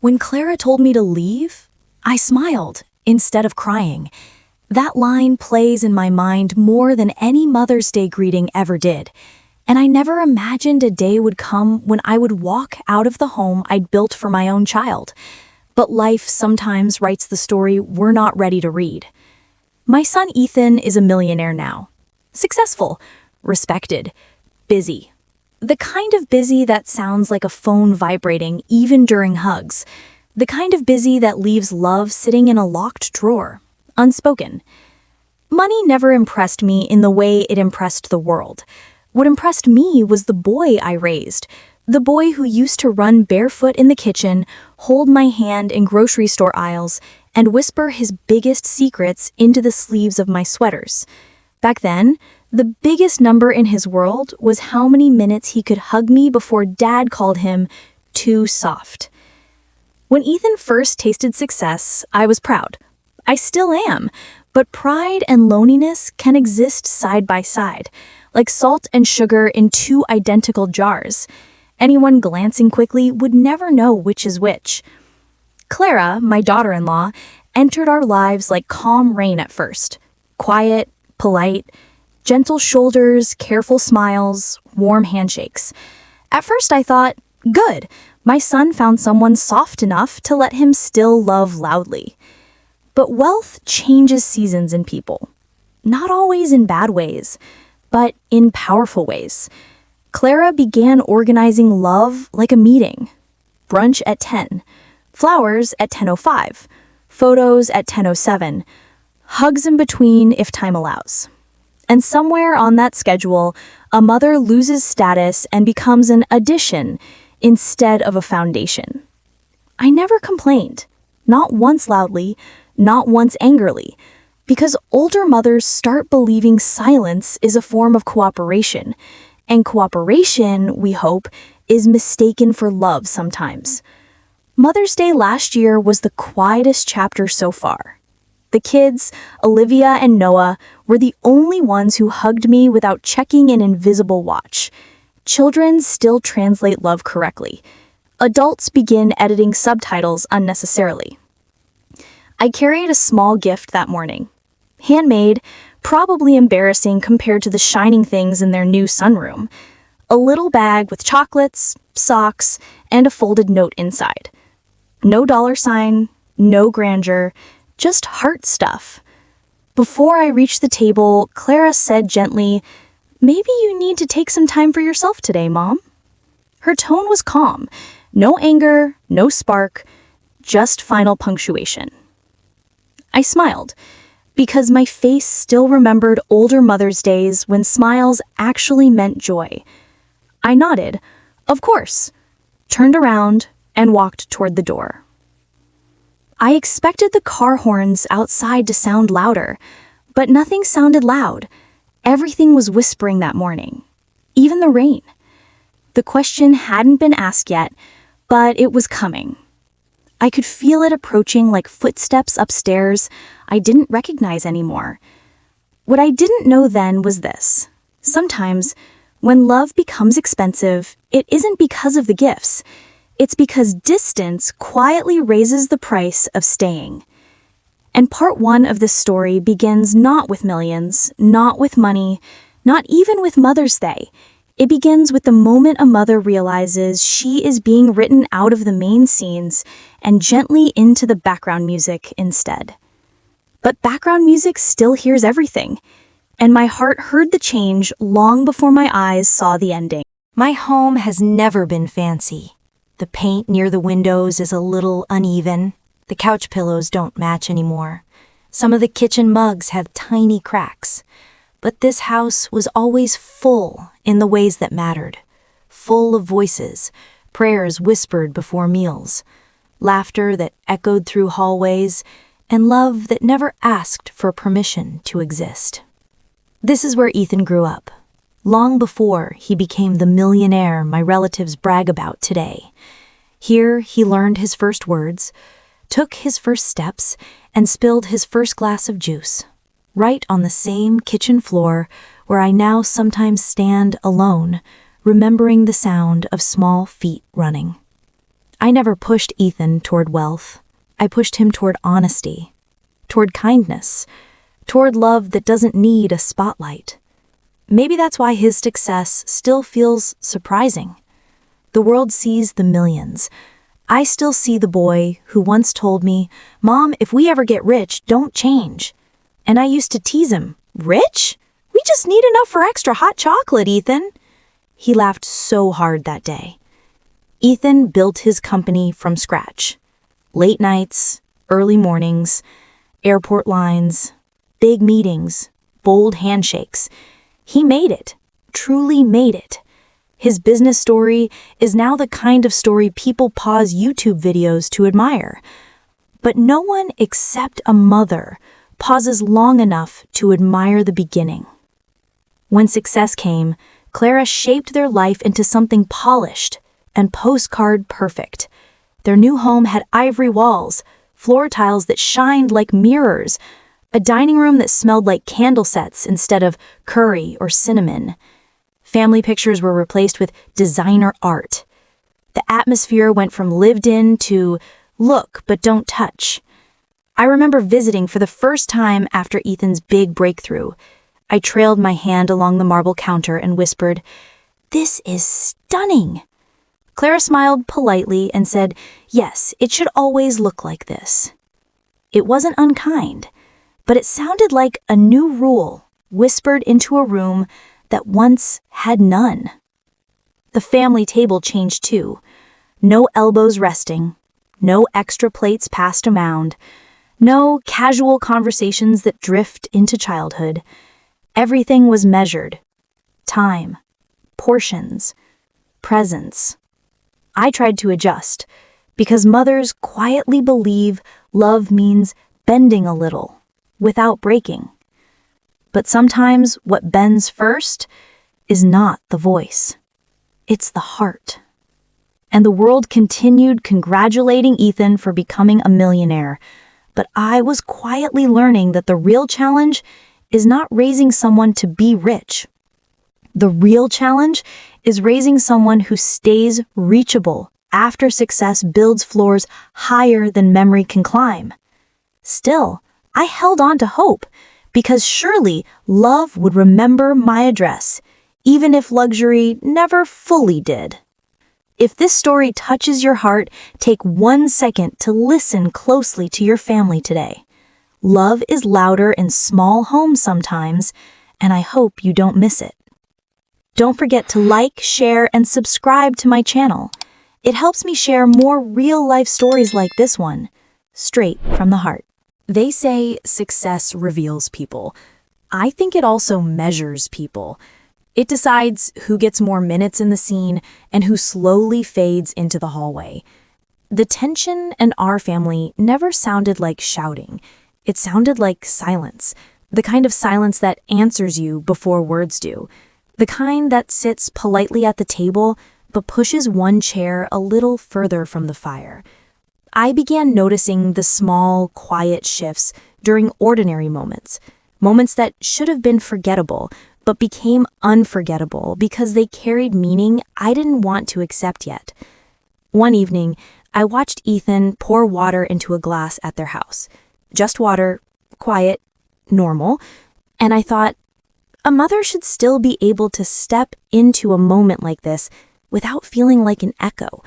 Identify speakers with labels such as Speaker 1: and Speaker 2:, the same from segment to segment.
Speaker 1: When Clara told me to leave, I smiled instead of crying. That line plays in my mind more than any Mother's Day greeting ever did, and I never imagined a day would come when I would walk out of the home I'd built for my own child. But life sometimes writes the story we're not ready to read. My son Ethan is a millionaire now. Successful, respected, busy. The kind of busy that sounds like a phone vibrating even during hugs. The kind of busy that leaves love sitting in a locked drawer, unspoken. Money never impressed me in the way it impressed the world. What impressed me was the boy I raised, the boy who used to run barefoot in the kitchen, hold my hand in grocery store aisles, and whisper his biggest secrets into the sleeves of my sweaters. Back then, the biggest number in his world was how many minutes he could hug me before Dad called him too soft. When Ethan first tasted success, I was proud. I still am, but pride and loneliness can exist side by side, like salt and sugar in two identical jars. Anyone glancing quickly would never know which is which. Clara, my daughter-in-law, entered our lives like calm rain at first. Quiet, polite, gentle shoulders, careful smiles, warm handshakes. At first I thought, good, my son found someone soft enough to let him still love loudly. But wealth changes seasons in people. Not always in bad ways, but in powerful ways. Clara began organizing love like a meeting. Brunch at 10, flowers at 10:05, photos at 10:07, hugs in between if time allows. And somewhere on that schedule, a mother loses status and becomes an addition instead of a foundation. I never complained, not once loudly, not once angrily, because older mothers start believing silence is a form of cooperation, and cooperation, we hope, is mistaken for love sometimes. Mother's Day last year was the quietest chapter so far. The kids, Olivia and Noah, were the only ones who hugged me without checking an invisible watch. Children still translate love correctly. Adults begin editing subtitles unnecessarily. I carried a small gift that morning. Handmade, probably embarrassing compared to the shining things in their new sunroom. A little bag with chocolates, socks, and a folded note inside. No dollar sign, no grandeur, just heart stuff. Before I reached the table, Clara said gently, "Maybe you need to take some time for yourself today, Mom." Her tone was calm. No anger, no spark, just final punctuation. I smiled, because my face still remembered older Mother's Days when smiles actually meant joy. I nodded, of course, turned around, and walked toward the door. I expected the car horns outside to sound louder, but nothing sounded loud. Everything was whispering that morning, even the rain. The question hadn't been asked yet, but it was coming. I could feel it approaching like footsteps upstairs I didn't recognize anymore. What I didn't know then was this. Sometimes, when love becomes expensive, it isn't because of the gifts. It's because distance quietly raises the price of staying. And part one of this story begins not with millions, not with money, not even with Mother's Day. It begins with the moment a mother realizes she is being written out of the main scenes and gently into the background music instead. But background music still hears everything, and my heart heard the change long before my eyes saw the ending.
Speaker 2: My home has never been fancy. The paint near the windows is a little uneven. The couch pillows don't match anymore. Some of the kitchen mugs have tiny cracks. But this house was always full in the ways that mattered. Full of voices, prayers whispered before meals, laughter that echoed through hallways, and love that never asked for permission to exist. This is where Ethan grew up, long before he became the millionaire my relatives brag about today. Here he learned his first words, took his first steps, and spilled his first glass of juice, right on the same kitchen floor where I now sometimes stand alone, remembering the sound of small feet running. I never pushed Ethan toward wealth. I pushed him toward honesty, toward kindness, toward love that doesn't need a spotlight. Maybe that's why his success still feels surprising. The world sees the millions. I still see the boy who once told me, "Mom, if we ever get rich, don't change." And I used to tease him, "Rich? We just need enough for extra hot chocolate, Ethan." He laughed so hard that day. Ethan built his company from scratch. Late nights, early mornings, airport lines, big meetings, bold handshakes. He made it, truly made it. His business story is now the kind of story people pause YouTube videos to admire. But no one except a mother pauses long enough to admire the beginning. When success came, Clara shaped their life into something polished and postcard perfect. Their new home had ivory walls, floor tiles that shined like mirrors, a dining room that smelled like candle sets instead of curry or cinnamon. Family pictures were replaced with designer art. The atmosphere went from lived in to look but don't touch. I remember visiting for the first time after Ethan's big breakthrough. I trailed my hand along the marble counter and whispered, "This is stunning." Clara smiled politely and said, "Yes, it should always look like this." It wasn't unkind, but it sounded like a new rule whispered into a room that once had none. The family table changed too. No elbows resting, no extra plates passed around, no casual conversations that drift into childhood. Everything was measured. Time, portions, presence. I tried to adjust, because mothers quietly believe love means bending a little, without breaking. But sometimes what bends first is not the voice. It's the heart. And the world continued congratulating Ethan for becoming a millionaire. But I was quietly learning that the real challenge is not raising someone to be rich. The real challenge is raising someone who stays reachable after success builds floors higher than memory can climb. Still, I held on to hope, because surely love would remember my address, even if luxury never fully did. If this story touches your heart, take 1 second to listen closely to your family today. Love is louder in small homes sometimes, and I hope you don't miss it. Don't forget to like, share, and subscribe to my channel. It helps me share more real-life stories like this one, straight from the heart.
Speaker 1: They say success reveals people. I think it also measures people. It decides who gets more minutes in the scene and who slowly fades into the hallway. The tension in our family never sounded like shouting. It sounded like silence, the kind of silence that answers you before words do, the kind that sits politely at the table but pushes one chair a little further from the fire. I began noticing the small, quiet shifts during ordinary moments, moments that should have been forgettable, but became unforgettable because they carried meaning I didn't want to accept yet. One evening, I watched Ethan pour water into a glass at their house. Just water, quiet, normal, and I thought, a mother should still be able to step into a moment like this without feeling like an echo.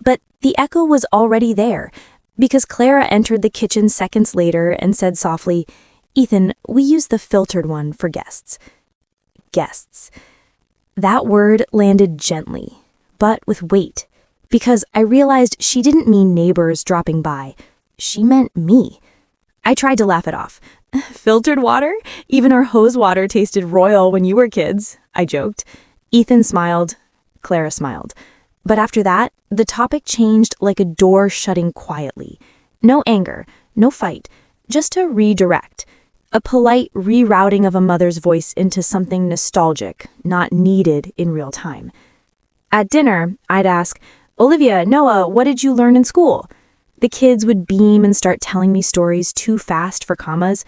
Speaker 1: But the echo was already there, because Clara entered the kitchen seconds later and said softly, "Ethan, we use the filtered one for guests." Guests. That word landed gently, but with weight, because I realized she didn't mean neighbors dropping by. She meant me. I tried to laugh it off. "Filtered water? Even our hose water tasted royal when you were kids," I joked. Ethan smiled. Clara smiled. But after that, the topic changed like a door shutting quietly. No anger, no fight, just a redirect. A polite rerouting of a mother's voice into something nostalgic, not needed in real time. At dinner, I'd ask, "Olivia, Noah, what did you learn in school?" The kids would beam and start telling me stories too fast for commas.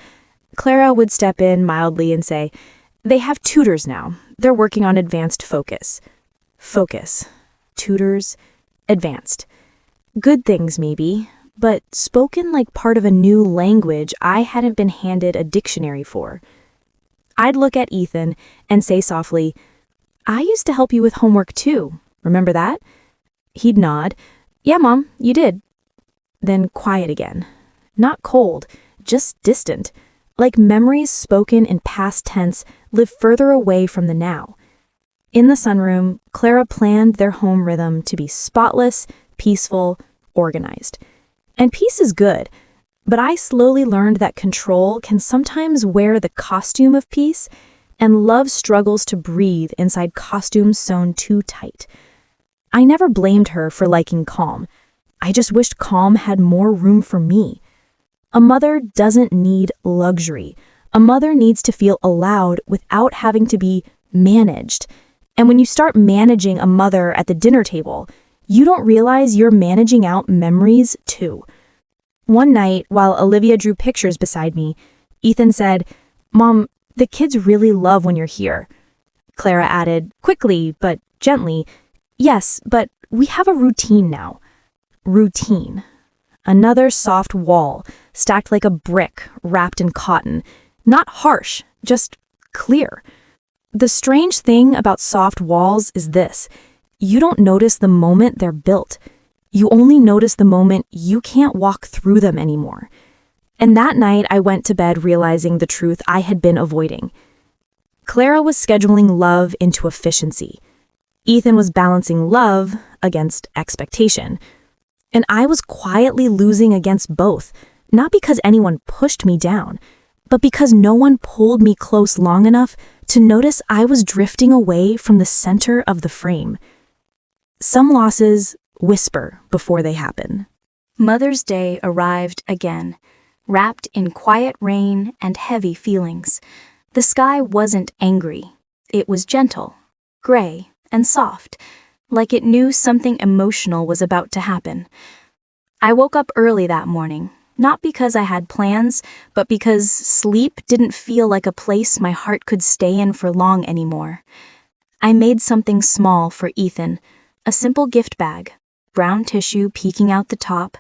Speaker 1: Clara would step in mildly and say, "They have tutors now. They're working on advanced focus." Focus. Tutors. Advanced. Good things, maybe, but spoken like part of a new language I hadn't been handed a dictionary for. I'd look at Ethan and say softly, "I used to help you with homework too. Remember that?" He'd nod. "Yeah, Mom, you did." Then quiet again. Not cold, just distant, like memories spoken in past tense live further away from the now. In the sunroom, Clara planned their home rhythm to be spotless, peaceful, organized. And peace is good, but I slowly learned that control can sometimes wear the costume of peace, and love struggles to breathe inside costumes sewn too tight. I never blamed her for liking calm. I just wished calm had more room for me. A mother doesn't need luxury. A mother needs to feel allowed without having to be managed. And when you start managing a mother at the dinner table, you don't realize you're managing out memories too. One night, while Olivia drew pictures beside me, Ethan said, "Mom, the kids really love when you're here." Clara added, quickly but gently, "Yes, but we have a routine now." Routine. Another soft wall, stacked like a brick, wrapped in cotton. Not harsh, just clear. The strange thing about soft walls is this: you don't notice the moment they're built. You only notice the moment you can't walk through them anymore. And that night I went to bed realizing the truth I had been avoiding. Clara was scheduling love into efficiency. Ethan was balancing love against expectation. And I was quietly losing against both, not because anyone pushed me down, but because no one pulled me close long enough to notice I was drifting away from the center of the frame. Some losses whisper before they happen.
Speaker 3: Mother's Day arrived again, wrapped in quiet rain and heavy feelings. The sky wasn't angry. It was gentle, gray, and soft, like it knew something emotional was about to happen. I woke up early that morning, not because I had plans, but because sleep didn't feel like a place my heart could stay in for long anymore. I made something small for Ethan, a simple gift bag, brown tissue peeking out the top.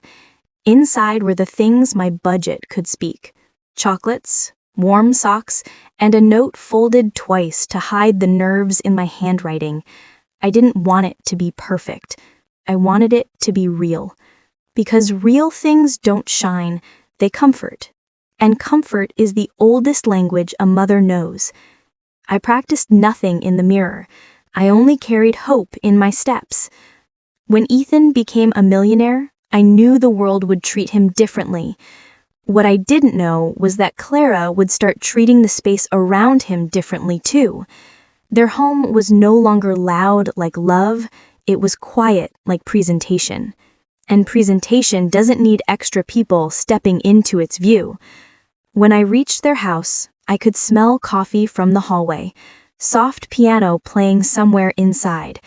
Speaker 3: Inside were the things my budget could speak: chocolates, warm socks, and a note folded twice to hide the nerves in my handwriting. I didn't want it to be perfect. I wanted it to be real. Because real things don't shine, they comfort. And comfort is the oldest language a mother knows. I practiced nothing in the mirror. I only carried hope in my steps. When Ethan became a millionaire, I knew the world would treat him differently. What I didn't know was that Clara would start treating the space around him differently too. Their home was no longer loud like love, it was quiet like presentation. And presentation doesn't need extra people stepping into its view. When I reached their house, I could smell coffee from the hallway, soft piano playing somewhere inside.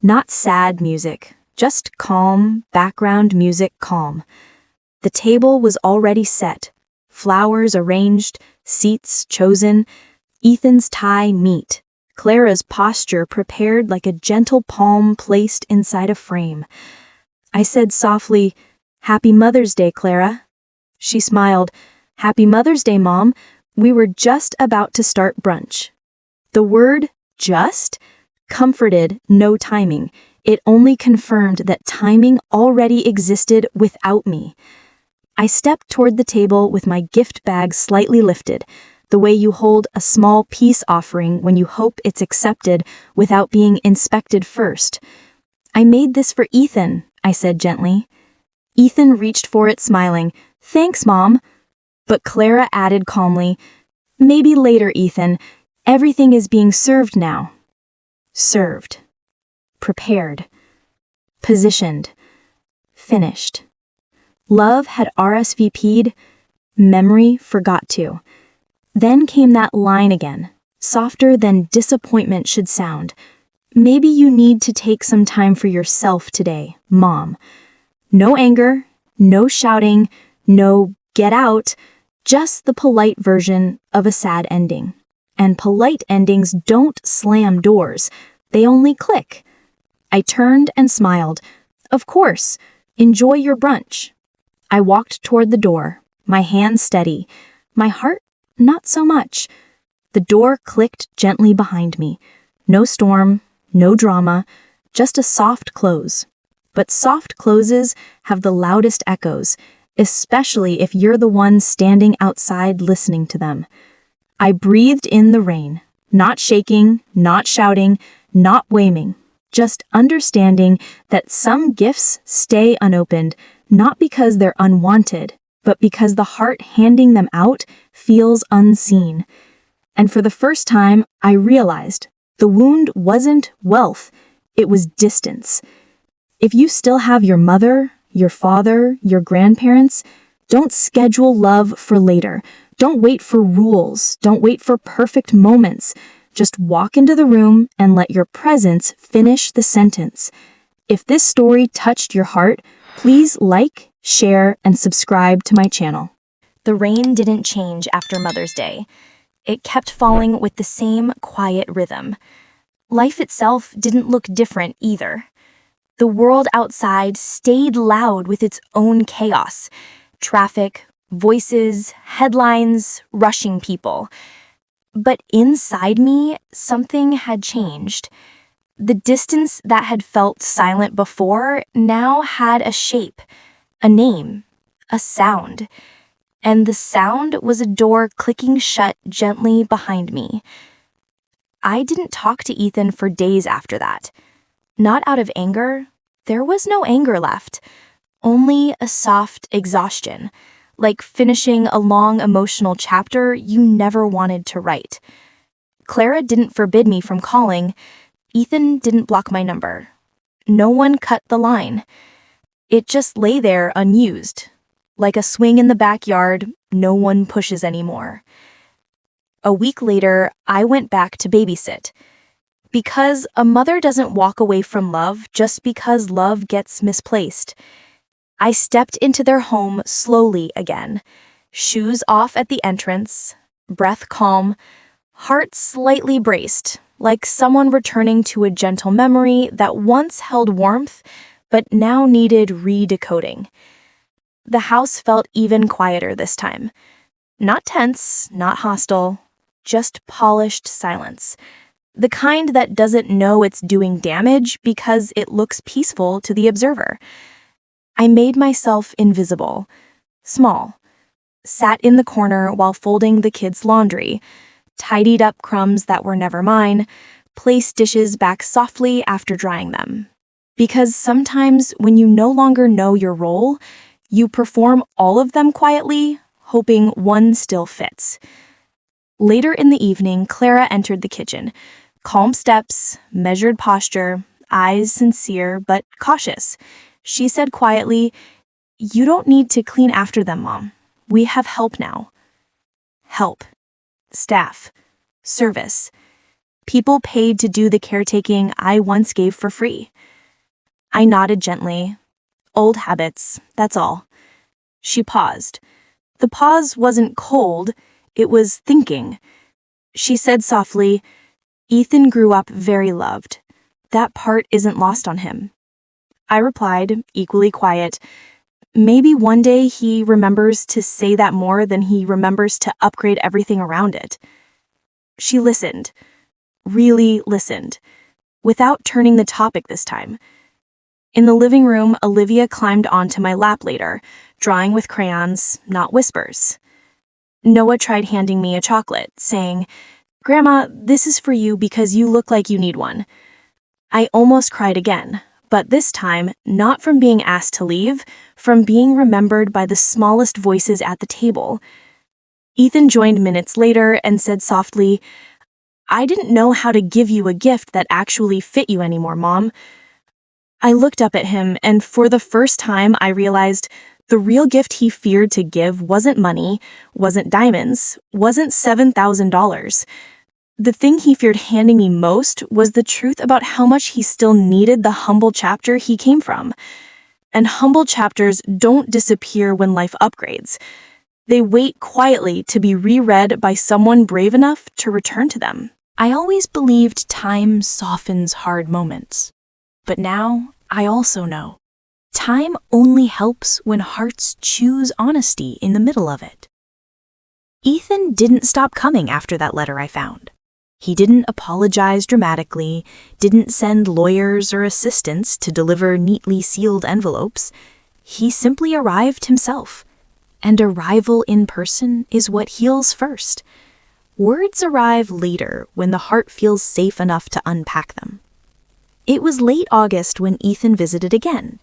Speaker 3: Not sad music, just calm, background music calm. The table was already set, flowers arranged, seats chosen, Ethan's tie neat. Clara's posture prepared like a gentle palm placed inside a frame. I said softly, "Happy Mother's Day, Clara." She smiled. "Happy Mother's Day, Mom. We were just about to start brunch." The word just comforted no timing. It only confirmed that timing already existed without me. I stepped toward the table with my gift bag slightly lifted, the way you hold a small peace offering when you hope it's accepted without being inspected first. "I made this for Ethan," I said gently. Ethan reached for it smiling. "Thanks, Mom." But Clara added calmly, "Maybe later, Ethan. Everything is being served now." Served. Prepared. Positioned. Finished. Love had RSVP'd. Memory forgot to. Then came that line again, softer than disappointment should sound. "Maybe you need to take some time for yourself today, Mom." No anger, no shouting, no "get out," just the polite version of a sad ending. And polite endings don't slam doors, they only click. I turned and smiled. Of course, Enjoy your brunch. I walked toward the door, my hand steady, my heart not so much. The door clicked gently behind me. No storm, no drama, just a soft close. But soft closes have the loudest echoes, especially if you're the one standing outside listening to them. I breathed in the rain, not shaking, not shouting, not blaming, just understanding that some gifts stay unopened, not because they're unwanted, but because the heart handing them out feels unseen. And for the first time, I realized the wound wasn't wealth, it was distance. If you still have your mother, your father, your grandparents, don't schedule love for later. Don't wait for rules. Don't wait for perfect moments. Just walk into the room and let your presence finish the sentence. If this story touched your heart, please like, share, and subscribe to my channel.
Speaker 1: The rain didn't change after Mother's Day. It kept falling with the same quiet rhythm. Life itself didn't look different either. The world outside stayed loud with its own chaos. Traffic, voices, headlines, rushing people. But inside me, something had changed. The distance that had felt silent before now had a shape, a name, a sound. And the sound was a door clicking shut gently behind me. I didn't talk to Ethan for days after that. Not out of anger. There was no anger left. Only a soft exhaustion, like finishing a long emotional chapter you never wanted to write. Clara didn't forbid me from calling. Ethan didn't block my number. No one cut the line. It just lay there unused. Like a swing in the backyard, no one pushes anymore. A week later, I went back to babysit. Because a mother doesn't walk away from love just because love gets misplaced. I stepped into their home slowly again, shoes off at the entrance, breath calm, heart slightly braced, like someone returning to a gentle memory that once held warmth, but now needed re-decoding. The house felt even quieter this time. Not tense, not hostile, just polished silence. The kind that doesn't know it's doing damage because it looks peaceful to the observer. I made myself invisible, small, sat in the corner while folding the kids' laundry, tidied up crumbs that were never mine, placed dishes back softly after drying them. Because sometimes when you no longer know your role, you perform all of them quietly, hoping one still fits. Later in the evening, Clara entered the kitchen. Calm steps, measured posture, eyes sincere but cautious. She said quietly, "You don't need to clean after them, Mom. We have help now." Help. Staff. Service. People paid to do the caretaking I once gave for free. I nodded gently. Old habits, that's all. She paused. The pause wasn't cold, it was thinking. She said softly, "Ethan grew up very loved. That part isn't lost on him." I replied, equally quiet, "Maybe one day he remembers to say that more than he remembers to upgrade everything around it." She listened, really listened, without turning the topic this time. In the living room, Olivia climbed onto my lap later, drawing with crayons, not whispers. Noah tried handing me a chocolate, saying, "Grandma, this is for you because you look like you need one." I almost cried again, but this time, not from being asked to leave, from being remembered by the smallest voices at the table. Ethan joined minutes later and said softly, "I didn't know how to give you a gift that actually fit you anymore, Mom." I looked up at him, and for the first time I realized the real gift he feared to give wasn't money, wasn't diamonds, wasn't $7,000. The thing he feared handing me most was the truth about how much he still needed the humble chapter he came from. And humble chapters don't disappear when life upgrades. They wait quietly to be reread by someone brave enough to return to them. I always believed time softens hard moments. But now, I also know. Time only helps when hearts choose honesty in the middle of it. Ethan didn't stop coming after that letter I found. He didn't apologize dramatically, didn't send lawyers or assistants to deliver neatly sealed envelopes. He simply arrived himself. And arrival in person is what heals first. Words arrive later when the heart feels safe enough to unpack them. It was late August when Ethan visited again.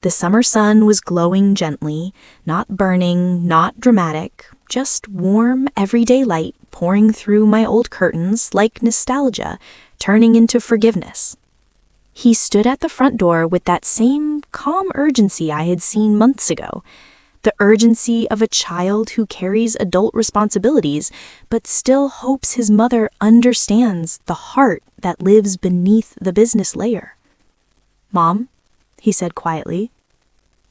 Speaker 1: The summer sun was glowing gently, not burning, not dramatic, just warm, everyday light pouring through my old curtains like nostalgia, turning into forgiveness. He stood at the front door with that same calm urgency I had seen months ago, the urgency of a child who carries adult responsibilities but still hopes his mother understands the heart that lives beneath the business layer. "Mom," he said quietly,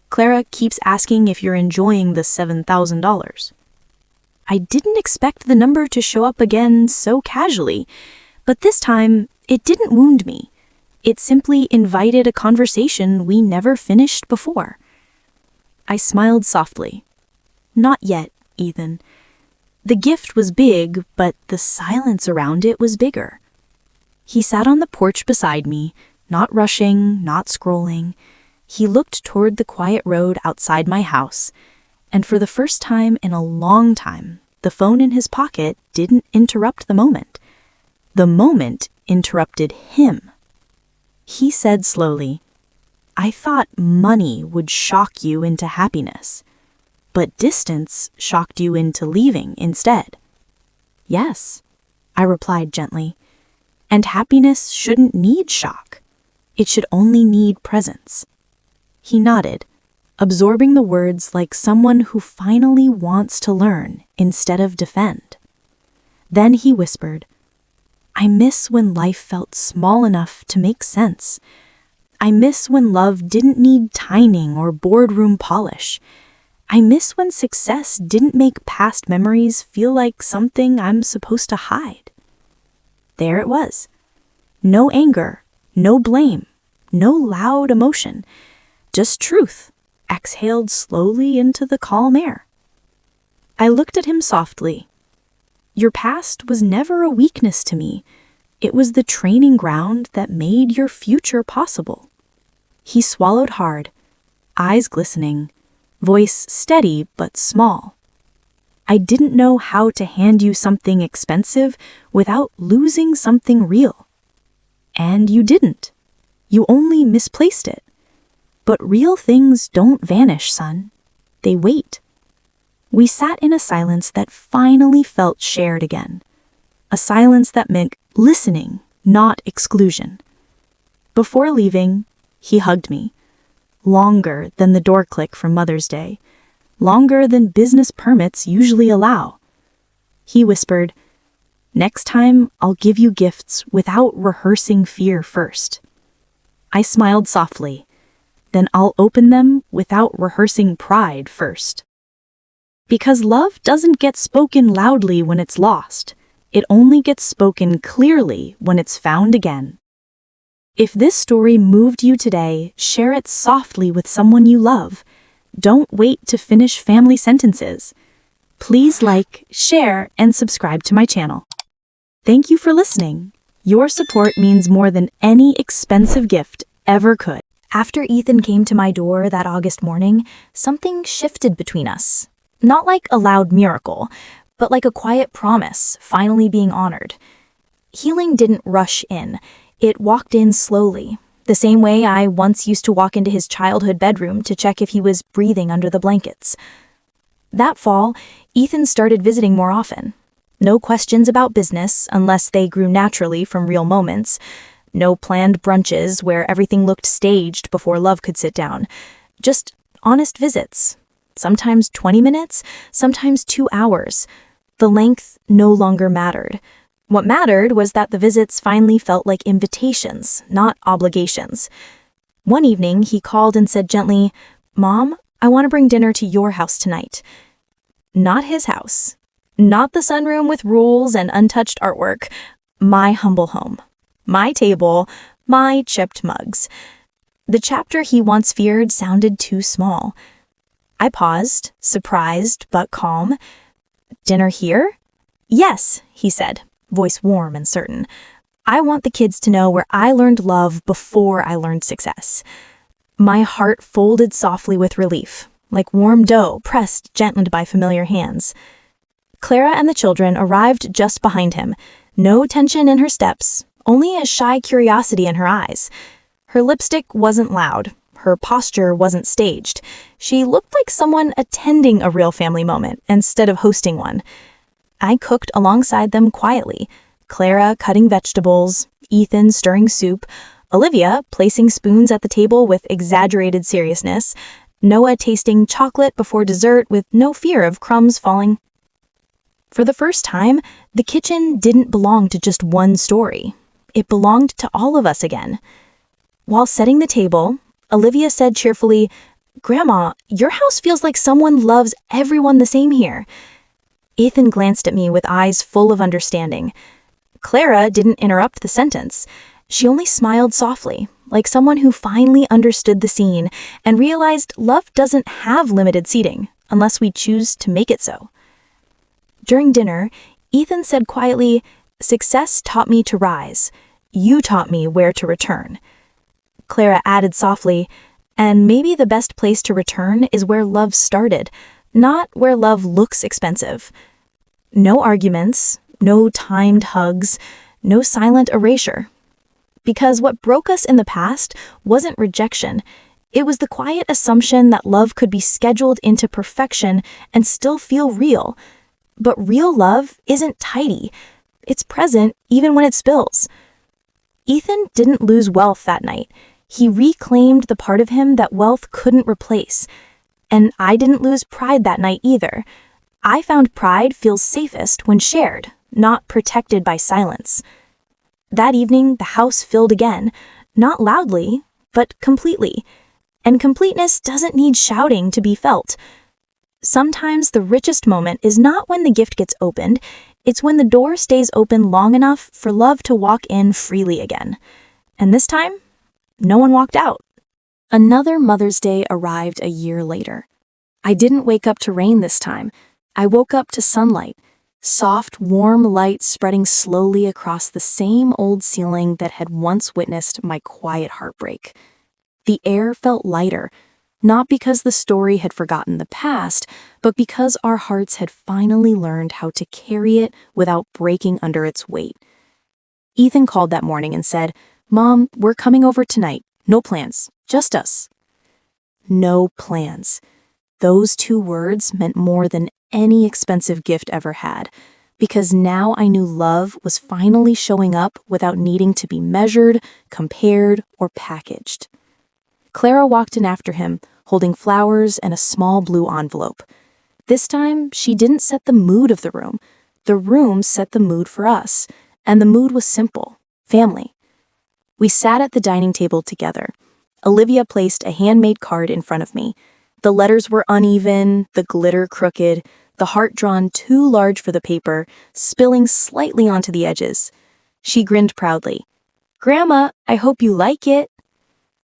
Speaker 1: "Clara keeps asking if you're enjoying the $7,000. I didn't expect the number to show up again so casually, but this time it didn't wound me. It simply invited a conversation we never finished before. I smiled softly. "Not yet, Ethan. The gift was big, but the silence around it was bigger." He sat on the porch beside me, not rushing, not scrolling. He looked toward the quiet road outside my house, and for the first time in a long time, the phone in his pocket didn't interrupt the moment. The moment interrupted him. He said slowly, "I thought money would shock you into happiness, but distance shocked you into leaving instead." "Yes," I replied gently, "and happiness shouldn't need shock. It should only need presence." He nodded, absorbing the words like someone who finally wants to learn instead of defend. Then he whispered, "I miss when life felt small enough to make sense. I miss when love didn't need tining or boardroom polish. I miss when success didn't make past memories feel like something I'm supposed to hide." There it was. No anger, no blame, no loud emotion, just truth, exhaled slowly into the calm air. I looked at him softly. "Your past was never a weakness to me. It was the training ground that made your future possible." He swallowed hard, eyes glistening, voice steady but small. "I didn't know how to hand you something expensive without losing something real. And you didn't. You only misplaced it. But real things don't vanish, son. They wait." We sat in a silence that finally felt shared again. A silence that meant listening, not exclusion. Before leaving, he hugged me. Longer than the door click from Mother's Day. Longer than business permits usually allow. He whispered, "Next time, I'll give you gifts without rehearsing fear first." I smiled softly. "Then I'll open them without rehearsing pride first." Because love doesn't get spoken loudly when it's lost. It only gets spoken clearly when it's found again. If this story moved you today, share it softly with someone you love. Don't wait to finish family sentences. Please like, share, and subscribe to my channel. Thank you for listening. Your support means more than any expensive gift ever could. After Ethan came to my door that August morning, something shifted between us. Not like a loud miracle, but like a quiet promise finally being honored. Healing didn't rush in. It walked in slowly, the same way I once used to walk into his childhood bedroom to check if he was breathing under the blankets. That fall, Ethan started visiting more often. No questions about business, unless they grew naturally from real moments. No planned brunches where everything looked staged before love could sit down. Just honest visits. Sometimes 20 minutes, sometimes 2 hours. The length no longer mattered. What mattered was that the visits finally felt like invitations, not obligations. One evening, he called and said gently, "Mom, I want to bring dinner to your house tonight." Not his house. Not the sunroom with rules and untouched artwork. My humble home. My table. My chipped mugs. The chapter he once feared sounded too small. I paused, surprised but calm. "Dinner here?" "Yes," he said, voice warm and certain. "I want the kids to know where I learned love before I learned success." My heart folded softly with relief, like warm dough pressed gently by familiar hands. Clara and the children arrived just behind him. No tension in her steps, only a shy curiosity in her eyes. Her lipstick wasn't loud. Her posture wasn't staged. She looked like someone attending a real family moment instead of hosting one. I cooked alongside them quietly, Clara cutting vegetables, Ethan stirring soup, Olivia placing spoons at the table with exaggerated seriousness, Noah tasting chocolate before dessert with no fear of crumbs falling. For the first time, the kitchen didn't belong to just one story. It belonged to all of us again. While setting the table, Olivia said cheerfully, "Grandma, your house feels like someone loves everyone the same here." Ethan glanced at me with eyes full of understanding. Clara didn't interrupt the sentence. She only smiled softly, like someone who finally understood the scene and realized love doesn't have limited seating unless we choose to make it so. During dinner, Ethan said quietly, "Success taught me to rise. You taught me where to return." Clara added softly, "And maybe the best place to return is where love started, not where love looks expensive." No arguments, no timed hugs, no silent erasure. Because what broke us in the past wasn't rejection. It was the quiet assumption that love could be scheduled into perfection and still feel real. But real love isn't tidy. It's present even when it spills. Ethan didn't lose wealth that night. He reclaimed the part of him that wealth couldn't replace. And I didn't lose pride that night either. I found pride feels safest when shared, not protected by silence. That evening, the house filled again, not loudly, but completely. And completeness doesn't need shouting to be felt. Sometimes the richest moment is not when the gift gets opened, it's when the door stays open long enough for love to walk in freely again. And this time, no one walked out. Another Mother's Day arrived a year later. I didn't wake up to rain this time. I woke up to sunlight, soft, warm light spreading slowly across the same old ceiling that had once witnessed my quiet heartbreak. The air felt lighter, not because the story had forgotten the past, but because our hearts had finally learned how to carry it without breaking under its weight. Ethan called that morning and said, "Mom, we're coming over tonight. No plans, just us." No plans. Those two words meant more than any expensive gift ever had, because now I knew love was finally showing up without needing to be measured, compared, or packaged. Clara walked in after him, holding flowers and a small blue envelope. This time, she didn't set the mood of the room. The room set the mood for us, and the mood was simple: family. We sat at the dining table together. Olivia placed a handmade card in front of me. The letters were uneven, the glitter crooked, the heart drawn too large for the paper, spilling slightly onto the edges. She grinned proudly. "Grandma, I hope you like it."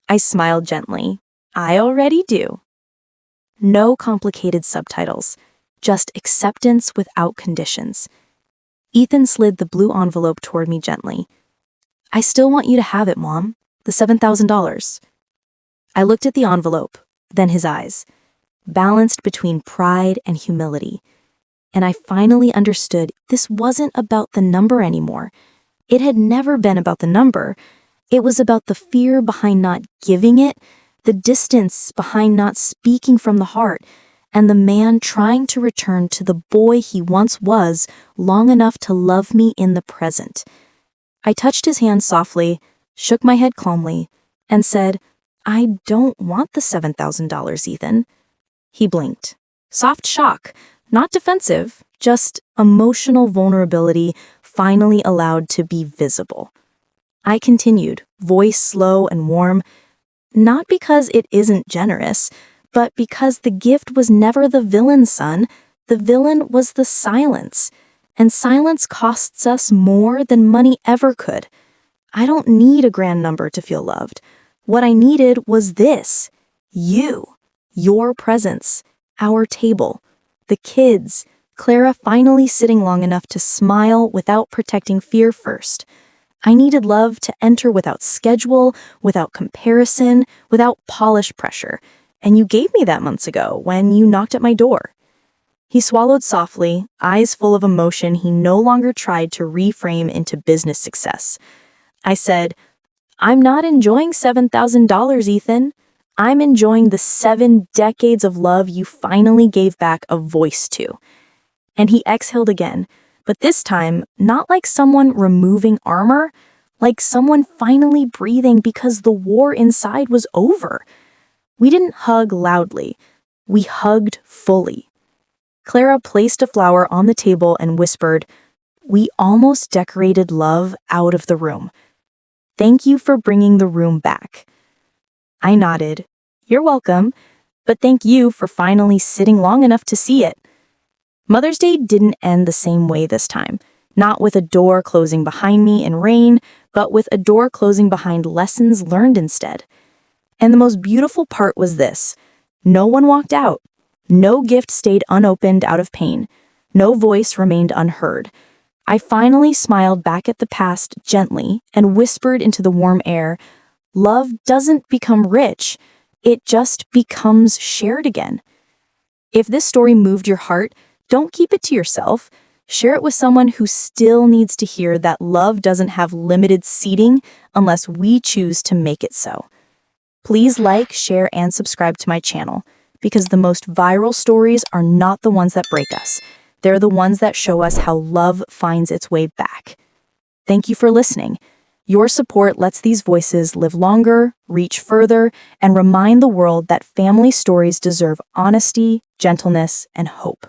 Speaker 1: I smiled gently. "I already do." No complicated subtitles, just acceptance without conditions. Ethan slid the blue envelope toward me gently. "I still want you to have it, Mom. The $7,000. I looked at the envelope, then his eyes, balanced between pride and humility. And I finally understood this wasn't about the number anymore. It had never been about the number. It was about the fear behind not giving it, the distance behind not speaking from the heart, and the man trying to return to the boy he once was long enough to love me in the present. I touched his hand softly, shook my head calmly, and said, "I don't want the $7,000, Ethan." He blinked. Soft shock, not defensive, just emotional vulnerability finally allowed to be visible. I continued, voice slow and warm, "Not because it isn't generous, but because the gift was never the villain's son. The villain was the silence. And silence costs us more than money ever could. I don't need a grand number to feel loved. What I needed was this. You. Your presence. Our table. The kids. Clara finally sitting long enough to smile without protecting fear first. I needed love to enter without schedule, without comparison, without polished pressure. And you gave me that months ago when you knocked at my door. He swallowed softly, eyes full of emotion he no longer tried to reframe into business success. I said, I'm not enjoying $7,000, Ethan. I'm enjoying the 7 decades of love you finally gave back a voice to. And he exhaled again, but this time, not like someone removing armor, like someone finally breathing because the war inside was over. We didn't hug loudly. We hugged fully. Clara placed a flower on the table and whispered, We almost decorated love out of the room. Thank you for bringing the room back. I nodded. You're welcome, but thank you for finally sitting long enough to see it. Mother's Day didn't end the same way this time, not with a door closing behind me in rain, but with a door closing behind lessons learned instead. And the most beautiful part was this. No one walked out. No gift stayed unopened out of pain. No voice remained unheard. I finally smiled back at the past gently and whispered into the warm air, Love doesn't become rich. It just becomes shared again. If this story moved your heart, don't keep it to yourself. Share it with someone who still needs to hear that love doesn't have limited seating unless we choose to make it so. Please like, share, and subscribe to my channel, because the most viral stories are not the ones that break us. They're the ones that show us how love finds its way back. Thank you for listening. Your support lets these voices live longer, reach further, and remind the world that family stories deserve honesty, gentleness, and hope.